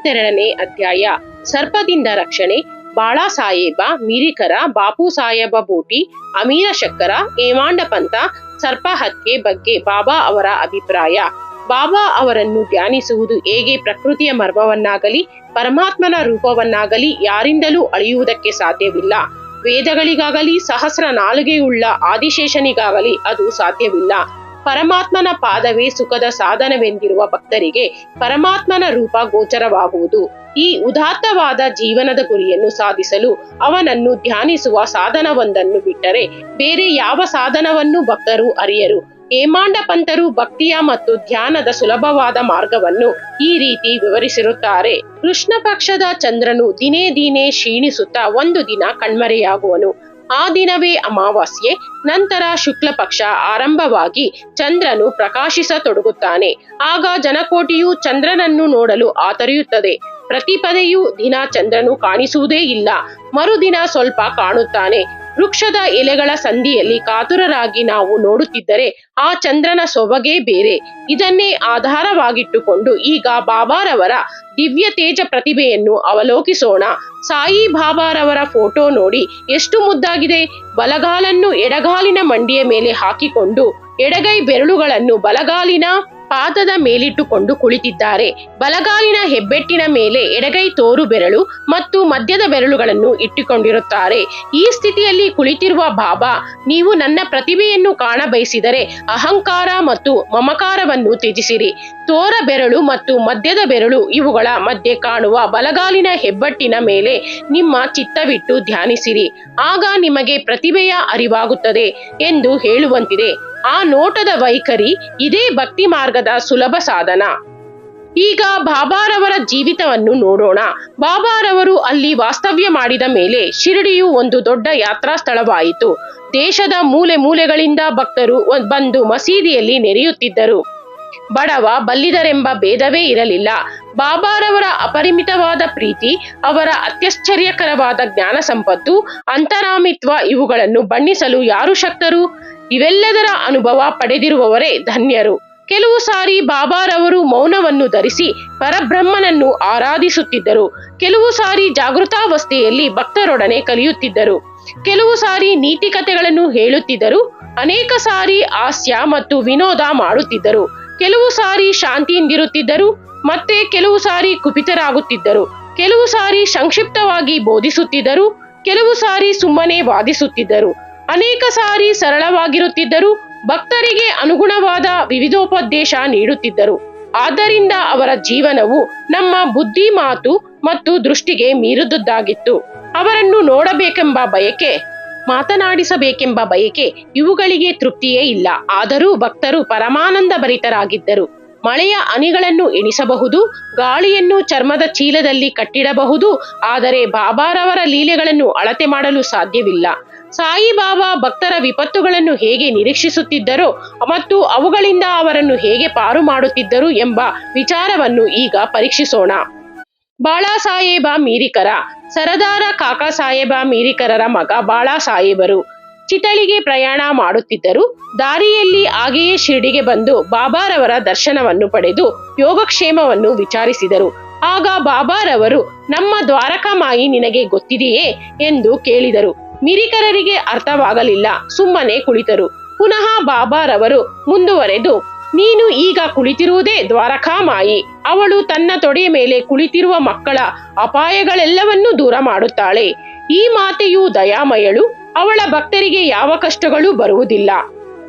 52ನೇ ಅಧ್ಯಾಯ ಸರ್ಪದಿಂದ ರಕ್ಷಣೆ. ಬಾಳಾಸಾಹೇಬ ಮೀರಿಕರ, ಬಾಪು ಸಾಹೇಬ ಬೋಟಿ, ಅಮೀರ ಶಕ್ಕರ, ಹೇಮಾಂಡ ಪಂತ ಸರ್ಪ ಹತ್ಯೆ ಬಗ್ಗೆ ಬಾಬಾ ಅವರ ಅಭಿಪ್ರಾಯ. ಬಾಬಾ ಅವರನ್ನು ಧ್ಯಾನಿಸುವುದು ಹೇಗೆ ಪ್ರಕೃತಿಯ ಮರ್ಮವನ್ನಾಗಲಿ ಪರಮಾತ್ಮನ ರೂಪವನ್ನಾಗಲಿ ಯಾರಿಂದಲೂ ಅಳೆಯುವುದಕ್ಕೆ ಸಾಧ್ಯವಿಲ್ಲ. ವೇದಗಳಿಗಾಗಲಿ ಸಹಸ್ರ ನಾಲಿಗೆಯುಳ್ಳ ಆದಿಶೇಷನಿಗಾಗಲಿ ಅದು ಸಾಧ್ಯವಿಲ್ಲ. ಪರಮಾತ್ಮನ ಪಾದವೇ ಸುಖದ ಸಾಧನವೆಂದಿರುವ ಭಕ್ತರಿಗೆ ಪರಮಾತ್ಮನ ರೂಪ ಗೋಚರವಾಗುವುದು. ಈ ಉದಾತ್ತವಾದ ಜೀವನದ ಗುರಿಯನ್ನು ಸಾಧಿಸಲು ಅವನನ್ನು ಧ್ಯಾನಿಸುವ ಸಾಧನವೊಂದನ್ನು ಬಿಟ್ಟರೆ ಬೇರೆ ಯಾವ ಸಾಧನವನ್ನು ಭಕ್ತರು ಅರಿಯರು. ಹೇಮಾಂಡ ಪಂತರು ಭಕ್ತಿಯ ಮತ್ತು ಧ್ಯಾನದ ಸುಲಭವಾದ ಮಾರ್ಗವನ್ನು ಈ ರೀತಿ ವಿವರಿಸಿರುತ್ತಾರೆ. ಕೃಷ್ಣ ಪಕ್ಷದ ಚಂದ್ರನು ದಿನೇ ದಿನೇ ಕ್ಷೀಣಿಸುತ್ತಾ ಒಂದು ದಿನ ಕಣ್ಮರೆಯಾಗುವನು. ಆ ದಿನವೇ ಅಮಾವಾಸ್ಯೆ. ನಂತರ ಶುಕ್ಲ ಪಕ್ಷ ಆರಂಭವಾಗಿ ಚಂದ್ರನು ಪ್ರಕಾಶಿಸತೊಡಗುತ್ತಾನೆ. ಆಗ ಜನಕೋಟಿಯು ಚಂದ್ರನನ್ನು ನೋಡಲು ಆತರಿಯುತ್ತದೆ. ಪ್ರತಿ ಪದೆಯೂ ದಿನ ಚಂದ್ರನು ಕಾಣಿಸುವುದೇ ಇಲ್ಲ. ಮರುದಿನ ಸ್ವಲ್ಪ ಕಾಣುತ್ತಾನೆ. ವೃಕ್ಷದ ಎಲೆಗಳ ಸಂಧಿಯಲ್ಲಿ ಕಾತುರರಾಗಿ ನಾವು ನೋಡುತ್ತಿದ್ದರೆ ಆ ಚಂದ್ರನ ಸೊಬಗೇ ಬೇರೆ. ಇದನ್ನೇ ಆಧಾರವಾಗಿಟ್ಟುಕೊಂಡು ಈಗ ಬಾಬಾರವರ ದಿವ್ಯ ತೇಜ ಪ್ರತಿಭೆಯನ್ನು ಅವಲೋಕಿಸೋಣ. ಸಾಯಿ ಬಾಬಾರವರ ಫೋಟೋ ನೋಡಿ ಎಷ್ಟು ಮುದ್ದಾಗಿದೆ. ಬಲಗಾಲನ್ನು ಎಡಗಾಲಿನ ಮಂಡಿಯ ಮೇಲೆ ಹಾಕಿಕೊಂಡು ಎಡಗೈ ಬೆರಳುಗಳನ್ನು ಬಲಗಾಲಿನ ಪಾದದ ಮೇಲಿಟ್ಟುಕೊಂಡು ಕುಳಿತಿದ್ದಾರೆ. ಬಲಗಾಲಿನ ಹೆಬ್ಬೆಟ್ಟಿನ ಮೇಲೆ ಎಡಗೈ ತೋರು ಬೆರಳು ಮತ್ತು ಮಧ್ಯದ ಬೆರಳುಗಳನ್ನು ಇಟ್ಟುಕೊಂಡಿರುತ್ತಾರೆ. ಈ ಸ್ಥಿತಿಯಲ್ಲಿ ಕುಳಿತಿರುವ ಬಾಬಾ, ನೀವು ನನ್ನ ಪ್ರತಿಭೆಯನ್ನು ಕಾಣಬಯಸಿದರೆ ಅಹಂಕಾರ ಮತ್ತು ಮಮಕಾರವನ್ನು ತ್ಯಜಿಸಿರಿ. ತೋರ ಬೆರಳು ಮತ್ತು ಮಧ್ಯದ ಬೆರಳು ಇವುಗಳ ಮಧ್ಯೆ ಕಾಣುವ ಬಲಗಾಲಿನ ಹೆಬ್ಬಟ್ಟಿನ ಮೇಲೆ ನಿಮ್ಮ ಚಿತ್ತವಿಟ್ಟು ಧ್ಯಾನಿಸಿರಿ. ಆಗ ನಿಮಗೆ ಪ್ರತಿಭೆಯ ಅರಿವಾಗುತ್ತದೆ ಎಂದು ಹೇಳುವಂತಿದೆ. ಆ ನೋಟದ ವೈಖರಿ ಇದೇ ಭಕ್ತಿ ಮಾರ್ಗದ ಸುಲಭ ಸಾಧನ. ಈಗ ಬಾಬಾರವರ ಜೀವಿತವನ್ನು ನೋಡೋಣ. ಬಾಬಾರವರು ಅಲ್ಲಿ ವಾಸ್ತವ್ಯ ಮಾಡಿದ ಮೇಲೆ ಶಿರಡಿಯು ಒಂದು ದೊಡ್ಡ ಯಾತ್ರಾ ಸ್ಥಳವಾಯಿತು. ದೇಶದ ಮೂಲೆ ಮೂಲೆಗಳಿಂದ ಭಕ್ತರು ಬಂದು ಮಸೀದಿಯಲ್ಲಿ ನೆರೆಯುತ್ತಿದ್ದರು. ಬಡವ ಬಲ್ಲಿದರೆಂಬ ಭೇದವೇ ಇರಲಿಲ್ಲ. ಬಾಬಾರವರ ಅಪರಿಮಿತವಾದ ಪ್ರೀತಿ, ಅವರ ಅತ್ಯಾಶ್ಚರ್ಯಕರವಾದ ಜ್ಞಾನ ಸಂಪತ್ತು, ಅಂತರಾಮಿತ್ವ ಇವುಗಳನ್ನು ಬಣ್ಣಿಸಲು ಯಾರು ಶಕ್ತರು? ಇವೆಲ್ಲದರ ಅನುಭವ ಪಡೆದಿರುವವರೇ ಧನ್ಯರು. ಕೆಲವು ಸಾರಿ ಬಾಬಾರವರು ಮೌನವನ್ನು ಧರಿಸಿ ಪರಬ್ರಹ್ಮನನ್ನು ಆರಾಧಿಸುತ್ತಿದ್ದರು. ಕೆಲವು ಸಾರಿ ಜಾಗೃತಾವಸ್ಥೆಯಲ್ಲಿ ಭಕ್ತರೊಡನೆ ಕಲಿಯುತ್ತಿದ್ದರು. ಕೆಲವು ಸಾರಿ ನೀತಿ ಕಥೆಗಳನ್ನು ಹೇಳುತ್ತಿದ್ದರು. ಅನೇಕ ಸಾರಿ ಹಾಸ್ಯ ಮತ್ತು ವಿನೋದ ಮಾಡುತ್ತಿದ್ದರು. ಕೆಲವು ಸಾರಿ ಶಾಂತಿಯಿಂದಿರುತ್ತಿದ್ದರು. ಮತ್ತೆ ಕೆಲವು ಸಾರಿ ಕುಪಿತರಾಗುತ್ತಿದ್ದರು. ಕೆಲವು ಸಾರಿ ಸಂಕ್ಷಿಪ್ತವಾಗಿ ಬೋಧಿಸುತ್ತಿದ್ದರು. ಕೆಲವು ಸಾರಿ ಸುಮ್ಮನೆ ವಾದಿಸುತ್ತಿದ್ದರು. ಅನೇಕ ಸಾರಿ ಸರಳವಾಗಿರುತ್ತಿದ್ದರು. ಭಕ್ತರಿಗೆ ಅನುಗುಣವಾದ ವಿವಿಧೋಪದೇಶ ನೀಡುತ್ತಿದ್ದರು. ಆದ್ದರಿಂದ ಅವರ ಜೀವನವು ನಮ್ಮ ಬುದ್ಧಿ, ಮಾತು ಮತ್ತು ದೃಷ್ಟಿಗೆ ಮೀರಿದುದಾಗಿತ್ತು. ಅವರನ್ನು ನೋಡಬೇಕೆಂಬ ಬಯಕೆ, ಮಾತನಾಡಿಸಬೇಕೆಂಬ ಬಯಕೆ ಇವುಗಳಿಗೆ ತೃಪ್ತಿಯೇ ಇಲ್ಲ. ಆದರೂ ಭಕ್ತರು ಪರಮಾನಂದ ಭರಿತರಾಗಿದ್ದರು. ಮಳೆಯ ಹನಿಗಳನ್ನು ಎಣಿಸಬಹುದು, ಗಾಳಿಯನ್ನು ಚರ್ಮದ ಚೀಲದಲ್ಲಿ ಕಟ್ಟಿಡಬಹುದು, ಆದರೆ ಬಾಬಾರವರ ಲೀಲೆಗಳನ್ನು ಅಳತೆ ಮಾಡಲು ಸಾಧ್ಯವಿಲ್ಲ. ಸಾಯಿಬಾಬಾ ಭಕ್ತರ ವಿಪತ್ತುಗಳನ್ನು ಹೇಗೆ ನಿರೀಕ್ಷಿಸುತ್ತಿದ್ದರೋ ಮತ್ತು ಅವುಗಳಿಂದ ಅವರನ್ನು ಹೇಗೆ ಪಾರು ಮಾಡುತ್ತಿದ್ದರು ಎಂಬ ವಿಚಾರವನ್ನು ಈಗ ಪರೀಕ್ಷಿಸೋಣ. ಬಾಳಾಸಾಹೇಬ ಮೀರಿಕರ. ಸರದಾರ ಕಾಕಾ ಸಾಹೇಬ ಮೀರಿಕರರ ಮಗ ಬಾಳಾಸಾಹೇಬರು ಚಿತಳಿಗೆ ಪ್ರಯಾಣ ಮಾಡುತ್ತಿದ್ದರು. ದಾರಿಯಲ್ಲಿ ಹಾಗೆಯೇ ಶಿರ್ಡಿಗೆ ಬಂದು ಬಾಬಾರವರ ದರ್ಶನವನ್ನು ಪಡೆದು ಯೋಗಕ್ಷೇಮವನ್ನು ವಿಚಾರಿಸಿದರು. ಆಗ ಬಾಬಾರವರು, ನಮ್ಮ ದ್ವಾರಕಾಮಾಯಿ ನಿನಗೆ ಗೊತ್ತಿದೆಯೇ ಎಂದು ಕೇಳಿದರು. ಮಿರಿಕರರಿಗೆ ಅರ್ಥವಾಗಲಿಲ್ಲ. ಸುಮ್ಮನೆ ಕುಳಿತರು. ಪುನಃ ಬಾಬಾರವರು ಮುಂದುವರೆದು, ನೀನು ಈಗ ಕುಳಿತಿರುವುದೇ ದ್ವಾರಕಾಮಾಯಿ. ಅವಳು ತನ್ನ ತೊಡೆಯ ಮೇಲೆ ಕುಳಿತಿರುವ ಮಕ್ಕಳ ಅಪಾಯಗಳೆಲ್ಲವನ್ನೂ ದೂರ ಮಾಡುತ್ತಾಳೆ. ಈ ಮಾತೆಯು ದಯಾಮಯಳು. ಅವಳ ಭಕ್ತರಿಗೆ ಯಾವ ಕಷ್ಟಗಳೂ ಬರುವುದಿಲ್ಲ.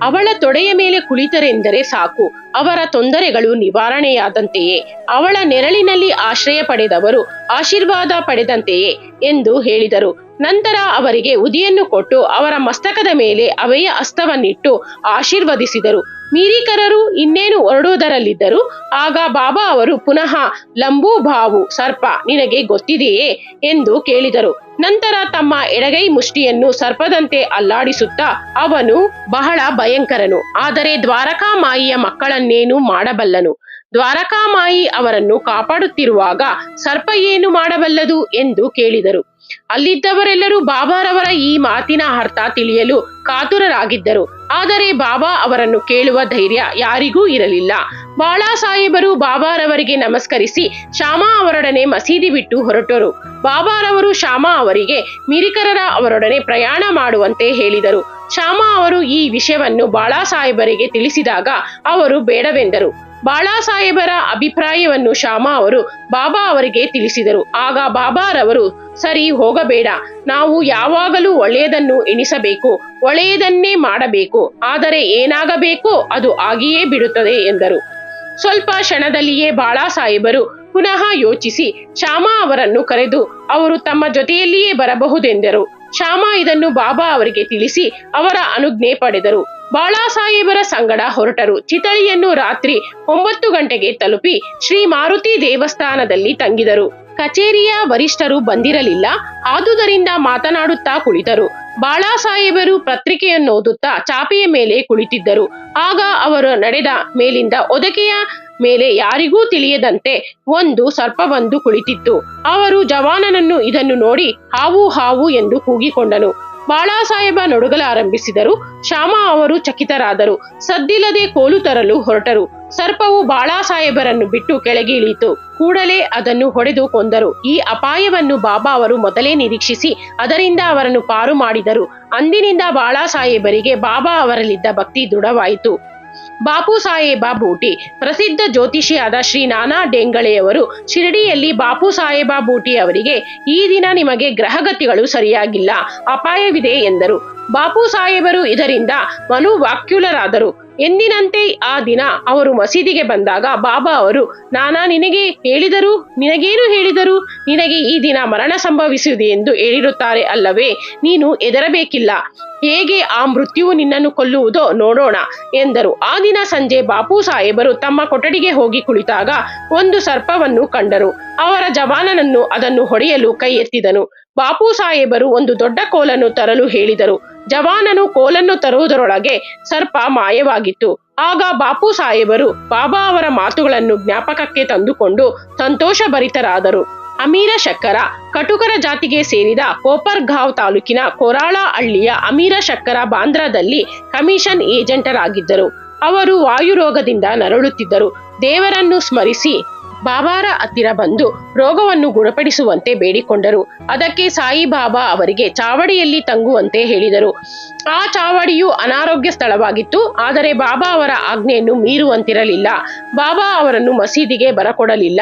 ಅವಳ ತೊಡೆಯ ಮೇಲೆ ಕುಳಿತರೆಂದರೆ ಸಾಕು, ಅವರ ತೊಂದರೆಗಳು ನಿವಾರಣೆಯಾದಂತೆಯೇ. ಅವಳ ನೆರಳಿನಲ್ಲಿ ಆಶ್ರಯ ಪಡೆದವರು ಆಶೀರ್ವಾದ ಪಡೆದಂತೆಯೇ ಎಂದು ಹೇಳಿದರು. ನಂತರ ಅವರಿಗೆ ಉದಿಯನ್ನು ಕೊಟ್ಟು ಅವರ ಮಸ್ತಕದ ಮೇಲೆ ಅವೆಯ ಹಸ್ತವನ್ನಿಟ್ಟು ಆಶೀರ್ವದಿಸಿದರು. ಮೀರಿಕರರು ಇನ್ನೇನು ಹೊರಡುವುದರಲ್ಲಿದ್ದರು. ಆಗ ಬಾಬಾ ಅವರು ಪುನಃ, ಲಂಬೂ ಬಾವು ಸರ್ಪ ನಿನಗೆ ಗೊತ್ತಿದೆಯೇ ಎಂದು ಕೇಳಿದರು. ನಂತರ ತಮ್ಮ ಎಡಗೈ ಮುಷ್ಟಿಯನ್ನು ಸರ್ಪದಂತೆ ಅಲ್ಲಾಡಿಸುತ್ತಾ, ಅವನು ಬಹಳ ಭಯಂಕರನು, ಆದರೆ ದ್ವಾರಕಾಮಾಯಿಯ ಮಕ್ಕಳನ್ನೇನು ಮಾಡಬಲ್ಲನು? ದ್ವಾರಕಾಮಾಯಿ ಅವರನ್ನು ಕಾಪಾಡುತ್ತಿರುವಾಗ ಸರ್ಪ ಏನು ಮಾಡಬಲ್ಲದು ಎಂದು ಕೇಳಿದರು. ಅಲ್ಲಿದ್ದವರೆಲ್ಲರೂ ಬಾಬಾರವರ ಈ ಮಾತಿನ ಅರ್ಥ ತಿಳಿಯಲು ಕಾತುರರಾಗಿದ್ದರು. ಆದರೆ ಬಾಬಾ ಅವರನ್ನು ಕೇಳುವ ಧೈರ್ಯ ಯಾರಿಗೂ ಇರಲಿಲ್ಲ. ಬಾಳಾ ಸಾಹೇಬರು ಬಾಬಾರವರಿಗೆ ನಮಸ್ಕರಿಸಿ ಶ್ಯಾಮಾ ಅವರೊಡನೆ ಮಸೀದಿ ಬಿಟ್ಟು ಹೊರಟರು. ಬಾಬಾರವರು ಶ್ಯಾಮಾ ಅವರಿಗೆ ಮಿರಿಕರ ಅವರೊಡನೆ ಪ್ರಯಾಣ ಮಾಡುವಂತೆ ಹೇಳಿದರು. ಶ್ಯಾಮಾ ಅವರು ಈ ವಿಷಯವನ್ನು ಬಾಳಾ ಸಾಹೇಬರಿಗೆ ತಿಳಿಸಿದಾಗ ಅವರು ಬೇಡವೆಂದರು. ಬಾಳಾ ಸಾಹೇಬರ ಅಭಿಪ್ರಾಯವನ್ನು ಶ್ಯಾಮಾ ಅವರು ಬಾಬಾ ಅವರಿಗೆ ತಿಳಿಸಿದರು. ಆಗ ಬಾಬಾರವರು, ಸರಿ, ಹೋಗಬೇಡ, ನಾವು ಯಾವಾಗಲೂ ಒಳ್ಳೆಯದನ್ನು ಎಣಿಸಬೇಕು, ಒಳ್ಳೆಯದನ್ನೇ ಮಾಡಬೇಕು, ಆದರೆ ಏನಾಗಬೇಕೋ ಅದು ಆಗಿಯೇ ಬಿಡುತ್ತದೆ ಎಂದರು. ಸ್ವಲ್ಪ ಕ್ಷಣದಲ್ಲಿಯೇ ಬಾಳಾ ಸಾಹೇಬರು ಪುನಃ ಯೋಚಿಸಿ ಶ್ಯಾಮಾ ಅವರನ್ನು ಕರೆದು ಅವರು ತಮ್ಮ ಜೊತೆಯಲ್ಲಿಯೇ ಬರಬಹುದೆಂದರು. ಶ್ಯಾಮಾ ಇದನ್ನು ಬಾಬಾ ಅವರಿಗೆ ತಿಳಿಸಿ ಅವರ ಅನುಜ್ಞೆ ಪಡೆದರು. ಬಾಳಾ ಸಾಹೇಬರ ಸಂಗಡ ಹೊರಟರು. ಚಿತಳಿಯನ್ನು ರಾತ್ರಿ 9 ಗಂಟೆಗೆ ತಲುಪಿ ಶ್ರೀ ಮಾರುತಿ ದೇವಸ್ಥಾನದಲ್ಲಿ ತಂಗಿದರು. ಕಚೇರಿಯ ವರಿಷ್ಠರು ಬಂದಿರಲಿಲ್ಲ, ಆದುದರಿಂದ ಮಾತನಾಡುತ್ತಾ ಕುಳಿತರು. ಬಾಳಾ ಸಾಹೇಬರು ಪತ್ರಿಕೆಯನ್ನು ಓದುತ್ತಾ ಚಾಪೆಯ ಮೇಲೆ ಕುಳಿತಿದ್ದರು. ಆಗ ಅವರು ನಡೆದ ಮೇಲಿಂದ ಹೊದಿಕೆಯ ಮೇಲೆ ಯಾರಿಗೂ ತಿಳಿಯದಂತೆ ಒಂದು ಸರ್ಪವೊಂದು ಕುಳಿತಿತ್ತು. ಅವರು ಜವಾನನನ್ನು ಇದನ್ನು ನೋಡಿ ಹಾವು ಹಾವು ಎಂದು ಕೂಗಿಕೊಂಡನು. ಬಾಳಾ ಸಾಹೇಬ ನಡುಗಲಾರಂಭಿಸಿದರು. ಶ್ಯಾಮಾ ಅವರು ಚಕಿತರಾದರು. ಸದ್ದಿಲ್ಲದೆ ಕೋಲು ತರಲು ಹೊರಟರು. ಸರ್ಪವು ಬಾಳಾ ಸಾಹೇಬರನ್ನು ಬಿಟ್ಟು ಕೆಳಗೆ ಇಳಿಯಿತು. ಕೂಡಲೇ ಅದನ್ನು ಹೊಡೆದು ಕೊಂದರು. ಈ ಅಪಾಯವನ್ನು ಬಾಬಾ ಅವರು ಮೊದಲೇ ನಿರೀಕ್ಷಿಸಿ ಅದರಿಂದ ಅವರನ್ನು ಪಾರು ಮಾಡಿದರು. ಅಂದಿನಿಂದ ಬಾಳಾ ಸಾಹೇಬರಿಗೆ ಬಾಬಾ ಅವರಲ್ಲಿದ್ದ ಭಕ್ತಿ ದೃಢವಾಯಿತು. ಬಾಪು ಸಾಹೇಬ ಬೂಟಿ. ಪ್ರಸಿದ್ಧ ಜ್ಯೋತಿಷಿಯಾದ ಶ್ರೀ ನಾನಾ ಡೆಂಗಳೆಯವರು ಶಿರಡಿಯಲ್ಲಿ ಬಾಪು ಸಾಹೇಬ ಬೂಟಿ ಅವರಿಗೆ, ಈ ದಿನ ನಿಮಗೆ ಗ್ರಹಗತಿಗಳು ಸರಿಯಾಗಿಲ್ಲ, ಅಪಾಯವಿದೆ ಎಂದರು. ಬಾಪು ಸಾಹೇಬರು ಇದರಿಂದ ಮನೋವ್ಯಾಕುಲರಾದರು. ಎಂದಿನಂತೆ ಆ ದಿನ ಅವರು ಮಸೀದಿಗೆ ಬಂದಾಗ ಬಾಬಾ ಅವರು, ನಾನಾ ನಿನಗೇನು ಹೇಳಿದರು? ನಿನಗೆ ಈ ದಿನ ಮರಣ ಸಂಭವಿಸುವುದು ಎಂದು ಹೇಳಿರುತ್ತಾರೆ ಅಲ್ಲವೇ? ನೀನು ಹೆದರಬೇಕಿಲ್ಲ. ಹೇಗೆ ಆ ಮೃತ್ಯುವು ನಿನ್ನನ್ನು ಕೊಲ್ಲುವುದೋ ನೋಡೋಣ ಎಂದರು. ಆ ದಿನ ಸಂಜೆ ಬಾಪು ಸಾಹೇಬರು ತಮ್ಮ ಕೊಠಡಿಗೆ ಹೋಗಿ ಕುಳಿತಾಗ ಒಂದು ಸರ್ಪವನ್ನು ಕಂಡರು. ಅವರ ಜವಾನನನ್ನು ಅದನ್ನು ಹೊಡೆಯಲು ಕೈ ಎತ್ತಿದನು. ಬಾಪು ಸಾಹೇಬರು ಒಂದು ದೊಡ್ಡ ಕೋಲನ್ನು ತರಲು ಹೇಳಿದರು. ಜವಾನನು ಕೋಲನ್ನು ತರುವುದರೊಳಗೆ ಸರ್ಪ ಮಾಯವಾಗಿತ್ತು. ಆಗ ಬಾಪು ಸಾಹೇಬರು ಬಾಬಾ ಅವರ ಮಾತುಗಳನ್ನು ಜ್ಞಾಪಕಕ್ಕೆ ತಂದುಕೊಂಡು ಸಂತೋಷಭರಿತರಾದರು. ಅಮೀರ ಶಕ್ಕರ ಕಟುಕರ ಜಾತಿಗೆ ಸೇರಿದ ಕೋಪರ್ಗಾಂವ್ ತಾಲೂಕಿನ ಕೊರಾಳ ಹಳ್ಳಿಯ ಅಮೀರ ಶಕ್ಕರ ಬಾಂದ್ರಾದಲ್ಲಿ ಕಮಿಷನ್ ಏಜೆಂಟರಾಗಿದ್ದರು. ಅವರು ವಾಯುರೋಗದಿಂದ ನರಳುತ್ತಿದ್ದರು. ದೇವರನ್ನು ಸ್ಮರಿಸಿ ಬಾಬಾರ ಹತ್ತಿರ ಬಂದು ರೋಗವನ್ನು ಗುಣಪಡಿಸುವಂತೆ ಬೇಡಿಕೊಂಡರು. ಅದಕ್ಕೆ ಸಾಯಿಬಾಬಾ ಅವರಿಗೆ ಚಾವಡಿಯಲ್ಲಿ ತಂಗುವಂತೆ ಹೇಳಿದರು. ಆ ಚಾವಡಿಯು ಅನಾರೋಗ್ಯ ಸ್ಥಳವಾಗಿತ್ತು. ಆದರೆ ಬಾಬಾ ಅವರ ಆಜ್ಞೆಯನ್ನು ಮೀರುವಂತಿರಲಿಲ್ಲ. ಬಾಬಾ ಅವರನ್ನು ಮಸೀದಿಗೆ ಬರಕೊಡಲಿಲ್ಲ.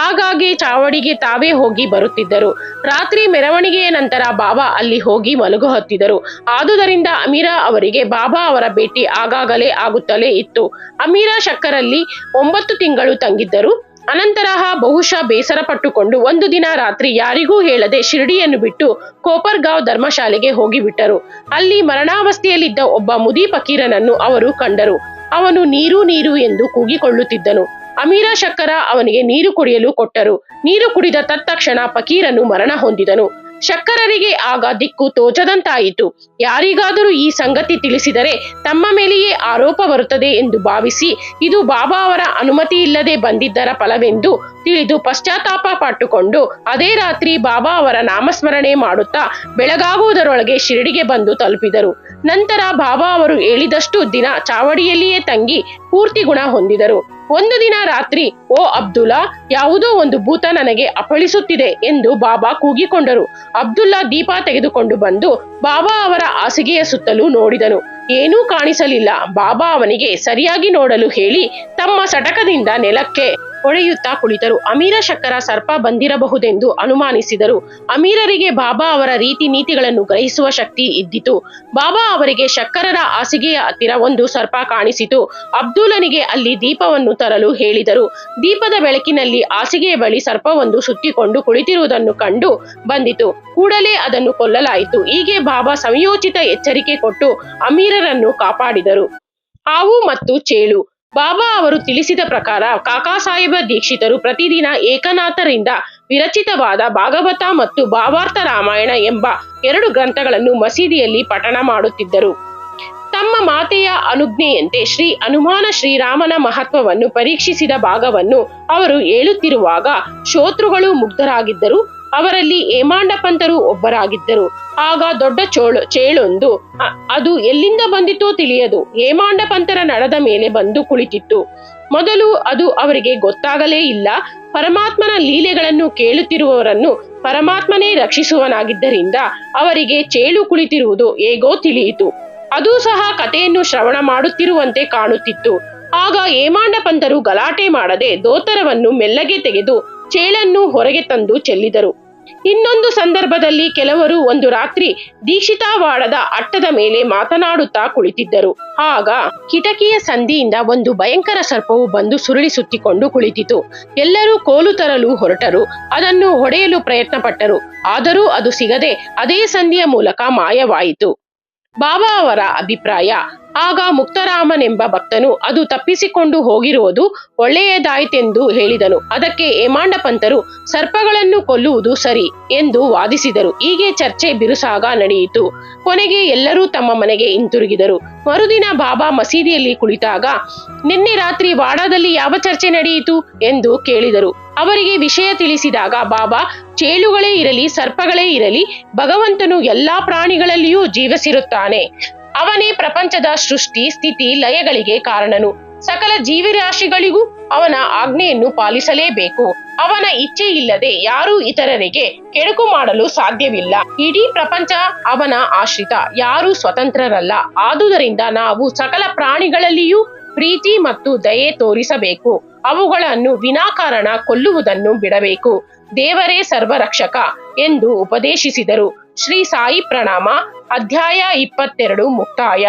ಆಗಾಗ್ಗೆ ಚಾವಡಿಗೆ ತಾವೇ ಹೋಗಿ ಬರುತ್ತಿದ್ದರು. ರಾತ್ರಿ ಮೆರವಣಿಗೆಯ ನಂತರ ಬಾಬಾ ಅಲ್ಲಿ ಹೋಗಿ ಮಲಗುತ್ತಿದ್ದರು. ಆದುದರಿಂದ ಅಮೀರ ಅವರಿಗೆ ಬಾಬಾ ಅವರ ಭೇಟಿ ಆಗಾಗಲೇ ಆಗುತ್ತಲೇ ಇತ್ತು. ಅಮೀರ ಶಕ್ಕರಲ್ಲಿ 9 ತಿಂಗಳು ತಂಗಿದ್ದರು. ಅನಂತರ ಬಹುಶಃ ಬೇಸರ ಪಟ್ಟುಕೊಂಡು ಒಂದು ದಿನ ರಾತ್ರಿ ಯಾರಿಗೂ ಹೇಳದೆ ಶಿರಡಿಯನ್ನು ಬಿಟ್ಟು ಕೋಪರ್ಗಾಂವ್ ಧರ್ಮಶಾಲೆಗೆ ಹೋಗಿಬಿಟ್ಟರು. ಅಲ್ಲಿ ಮರಣಾವಸ್ಥೆಯಲ್ಲಿದ್ದ ಒಬ್ಬ ಮುದಿ ಫಕೀರನನ್ನು ಅವರು ಕಂಡರು. ಅವನು ನೀರು ನೀರು ಎಂದು ಕೂಗಿಕೊಳ್ಳುತ್ತಿದ್ದನು. ಅಮೀರ ಶಕ್ಕರ ಅವನಿಗೆ ನೀರು ಕುಡಿಯಲು ಕೊಟ್ಟರು. ನೀರು ಕುಡಿದ ತತ್ಕ್ಷಣ ಫಕೀರನು ಮರಣ ಹೊಂದಿದನು. ಶಕ್ಕರರಿಗೆ ಆಗ ದಿಕ್ಕು ತೋಚದಂತಾಯಿತು. ಯಾರಿಗಾದರೂ ಈ ಸಂಗತಿ ತಿಳಿಸಿದರೆ ತಮ್ಮ ಮೇಲೆಯೇ ಆರೋಪ ಬರುತ್ತದೆ ಎಂದು ಭಾವಿಸಿ ಇದು ಬಾಬಾ ಅವರ ಅನುಮತಿ ಇಲ್ಲದೆ ಬಂದಿದ್ದರ ಫಲವೆಂದು ತಿಳಿದು ಪಶ್ಚಾತ್ತಾಪ ಪಟ್ಟುಕೊಂಡು ಅದೇ ರಾತ್ರಿ ಬಾಬಾ ಅವರ ನಾಮಸ್ಮರಣೆ ಮಾಡುತ್ತಾ ಬೆಳಗಾಗುವುದರೊಳಗೆ ಶಿರಡಿಗೆ ಬಂದು ತಲುಪಿದರು. ನಂತರ ಬಾಬಾ ಅವರು ಹೇಳಿದಷ್ಟು ದಿನ ಚಾವಡಿಯಲ್ಲಿಯೇ ತಂಗಿ ಪೂರ್ತಿ ಗುಣ ಹೊಂದಿದರು. ಒಂದು ದಿನ ರಾತ್ರಿ, ಓ ಅಬ್ದುಲ್ಲಾ, ಯಾವುದೋ ಒಂದು ಭೂತ ನನಗೆ ಅಪ್ಪಳಿಸುತ್ತಿದೆ ಎಂದು ಬಾಬಾ ಕೂಗಿಕೊಂಡರು. ಅಬ್ದುಲ್ಲಾ ದೀಪ ತೆಗೆದುಕೊಂಡು ಬಂದು ಬಾಬಾ ಅವರ ಹಾಸಿಗೆಯ ಸುತ್ತಲೂ ನೋಡಿದನು. ಏನೂ ಕಾಣಿಸಲಿಲ್ಲ. ಬಾಬಾ ಅವನಿಗೆ ಸರಿಯಾಗಿ ನೋಡಲು ಹೇಳಿ ತಮ್ಮ ಸಟಕದಿಂದ ನೆಲಕ್ಕೆ ಹೊಡೆಯುತ್ತಾ ಕುಳಿತರು. ಅಮೀರ ಶಕ್ಕರ ಸರ್ಪ ಬಂದಿರಬಹುದೆಂದು ಅನುಮಾನಿಸಿದರು. ಅಮೀರರಿಗೆ ಬಾಬಾ ಅವರ ರೀತಿ ನೀತಿಗಳನ್ನು ಗ್ರಹಿಸುವ ಶಕ್ತಿ ಇದ್ದಿತು. ಬಾಬಾ ಅವರಿಗೆ ಶಕ್ಕರರ ಹಾಸಿಗೆಯ ಹತ್ತಿರ ಒಂದು ಸರ್ಪ ಕಾಣಿಸಿತು. ಅಬ್ದುಲ್ಲನಿಗೆ ಅಲ್ಲಿ ದೀಪವನ್ನು ತರಲು ಹೇಳಿದರು. ದೀಪದ ಬೆಳಕಿನಲ್ಲಿ ಹಾಸಿಗೆಯ ಬಳಿ ಸರ್ಪವೊಂದು ಸುತ್ತಿಕೊಂಡು ಕುಳಿತಿರುವುದನ್ನು ಕಂಡು ಬಂದಿತು. ಕೂಡಲೇ ಅದನ್ನು ಕೊಲ್ಲಲಾಯಿತು. ಹೀಗೆ ಬಾಬಾ ಸಂಯೋಚಿತ ಎಚ್ಚರಿಕೆ ಕೊಟ್ಟು ಅಮೀರರನ್ನು ಕಾಪಾಡಿದರು. ಹಾವು ಮತ್ತು ಚೇಳು. ಬಾಬಾ ಅವರು ತಿಳಿಸಿದ ಪ್ರಕಾರ ಕಾಕಾ ಸಾಹೇಬ ದೀಕ್ಷಿತರು ಪ್ರತಿದಿನ ಏಕನಾಥರಿಂದ ವಿರಚಿತವಾದ ಭಾಗವತ ಮತ್ತು ಭಾವಾರ್ಥ ರಾಮಾಯಣ ಎಂಬ 2 ಗ್ರಂಥಗಳನ್ನು ಮಸೀದಿಯಲ್ಲಿ ಪಠಣ ಮಾಡುತ್ತಿದ್ದರು. ತಮ್ಮ ಮಾತೆಯ ಅನುಜ್ಞೆಯಂತೆ ಶ್ರೀ ಹನುಮಾನ ಶ್ರೀರಾಮನ ಮಹತ್ವವನ್ನು ಪರೀಕ್ಷಿಸಿದ ಭಾಗವನ್ನು ಅವರು ಹೇಳುತ್ತಿರುವಾಗ ಶ್ರೋತೃಗಳು ಮುಗ್ಧರಾಗಿದ್ದರು. ಅವರಲ್ಲಿ ಹೇಮಾಂಡ ಪಂತರು ಒಬ್ಬರಾಗಿದ್ದರು. ಆಗ ದೊಡ್ಡ ಚೇಳೊಂದು, ಅದು ಎಲ್ಲಿಂದ ಬಂದಿತೋ ತಿಳಿಯದು, ಹೇಮಾಂಡ ಪಂತರ ನಡದ ಮೇಲೆ ಬಂದು ಕುಳಿತಿತ್ತು. ಮೊದಲು ಅದು ಅವರಿಗೆ ಗೊತ್ತಾಗಲೇ ಇಲ್ಲ. ಪರಮಾತ್ಮನ ಲೀಲೆಗಳನ್ನು ಕೇಳುತ್ತಿರುವವರನ್ನು ಪರಮಾತ್ಮನೇ ರಕ್ಷಿಸುವನಾಗಿದ್ದರಿಂದ ಅವರಿಗೆ ಚೇಳು ಕುಳಿತಿರುವುದು ಹೇಗೋ ತಿಳಿಯಿತು. ಅದೂ ಸಹ ಕಥೆಯನ್ನು ಶ್ರವಣ ಮಾಡುತ್ತಿರುವಂತೆ ಕಾಣುತ್ತಿತ್ತು. ಆಗ ಹೇಮಾಂಡ ಪಂತರು ಗಲಾಟೆ ಮಾಡದೆ ದೋತರವನ್ನು ಮೆಲ್ಲಗೆ ತೆಗೆದು ಚೇಳನ್ನು ಹೊರಗೆ ತಂದು ಚೆಲ್ಲಿದರು. ಇನ್ನೊಂದು ಸಂದರ್ಭದಲ್ಲಿ ಕೆಲವರು ಒಂದು ರಾತ್ರಿ ದೀಕ್ಷಿತಾವಾಡದ ಅಟ್ಟದ ಮೇಲೆ ಮಾತನಾಡುತ್ತಾ ಕುಳಿತಿದ್ದರು. ಆಗ ಕಿಟಕಿಯ ಸಂದಿಯಿಂದ ಒಂದು ಭಯಂಕರ ಸರ್ಪವು ಬಂದು ಸುರುಳಿ ಸುತ್ತಿಕೊಂಡು ಕುಳಿತಿತು. ಎಲ್ಲರೂ ಕೋಲು ತರಲು ಹೊರಟರು. ಅದನ್ನು ಹೊಡೆಯಲು ಪ್ರಯತ್ನ ಪಟ್ಟರು. ಆದರೂ ಅದು ಸಿಗದೆ ಅದೇ ಸಂದಿಯ ಮೂಲಕ ಮಾಯವಾಯಿತು. ಬಾಬಾ ಅವರ ಅಭಿಪ್ರಾಯ, ಆಗ ಮುಕ್ತರಾಮನೆಂಬ ಭಕ್ತನು ಅದು ತಪ್ಪಿಸಿಕೊಂಡು ಹೋಗಿರುವುದು ಒಳ್ಳೆಯದಾಯಿತೆಂದು ಹೇಳಿದನು. ಅದಕ್ಕೆ ಹೇಮಾಂಡ ಪಂತರು ಸರ್ಪಗಳನ್ನು ಕೊಲ್ಲುವುದು ಸರಿ ಎಂದು ವಾದಿಸಿದರು. ಹೀಗೆ ಚರ್ಚೆ ಬಿರುಸಾಗ ನಡೆಯಿತು. ಕೊನೆಗೆ ಎಲ್ಲರೂ ತಮ್ಮ ಮನೆಗೆ ಹಿಂತಿರುಗಿದರು. ಮರುದಿನ ಬಾಬಾ ಮಸೀದಿಯಲ್ಲಿ ಕುಳಿತಾಗ, ನಿನ್ನೆ ರಾತ್ರಿ ವಾಡಾದಲ್ಲಿ ಯಾವ ಚರ್ಚೆ ನಡೆಯಿತು ಎಂದು ಕೇಳಿದರು. ಅವರಿಗೆ ವಿಷಯ ತಿಳಿಸಿದಾಗ ಬಾಬಾ, ಚೇಳುಗಳೇ ಇರಲಿ ಸರ್ಪಗಳೇ ಇರಲಿ, ಭಗವಂತನು ಎಲ್ಲಾ ಪ್ರಾಣಿಗಳಲ್ಲಿಯೂ ಜೀವಿಸಿರುತ್ತಾನೆ. ಅವನೇ ಪ್ರಪಂಚದ ಸೃಷ್ಟಿ ಸ್ಥಿತಿ ಲಯಗಳಿಗೆ ಕಾರಣನು. ಸಕಲ ಜೀವರಾಶಿಗಳಿಗೂ ಅವನ ಆಜ್ಞೆಯನ್ನು ಪಾಲಿಸಲೇಬೇಕು. ಅವನ ಇಚ್ಛೆ ಇಲ್ಲದೆ ಯಾರೂ ಇತರರಿಗೆ ಕೆಡುಕು ಮಾಡಲು ಸಾಧ್ಯವಿಲ್ಲ. ಇಡೀ ಪ್ರಪಂಚ ಅವನ ಆಶ್ರಿತ, ಯಾರೂ ಸ್ವತಂತ್ರರಲ್ಲ. ಆದುದರಿಂದ ನಾವು ಸಕಲ ಪ್ರಾಣಿಗಳಲ್ಲಿಯೂ ಪ್ರೀತಿ ಮತ್ತು ದಯೆ ತೋರಿಸಬೇಕು. ಅವುಗಳನ್ನು ವಿನಾಕಾರಣ ಕೊಲ್ಲುವುದನ್ನು ಬಿಡಬೇಕು. ದೇವರೇ ಸರ್ವರಕ್ಷಕ ಎಂದು ಉಪದೇಶಿಸಿದರು. ಶ್ರೀ ಸಾಯಿ ಪ್ರಣಾಮ. ಅಧ್ಯಾಯ 22 ಮುಕ್ತಾಯ.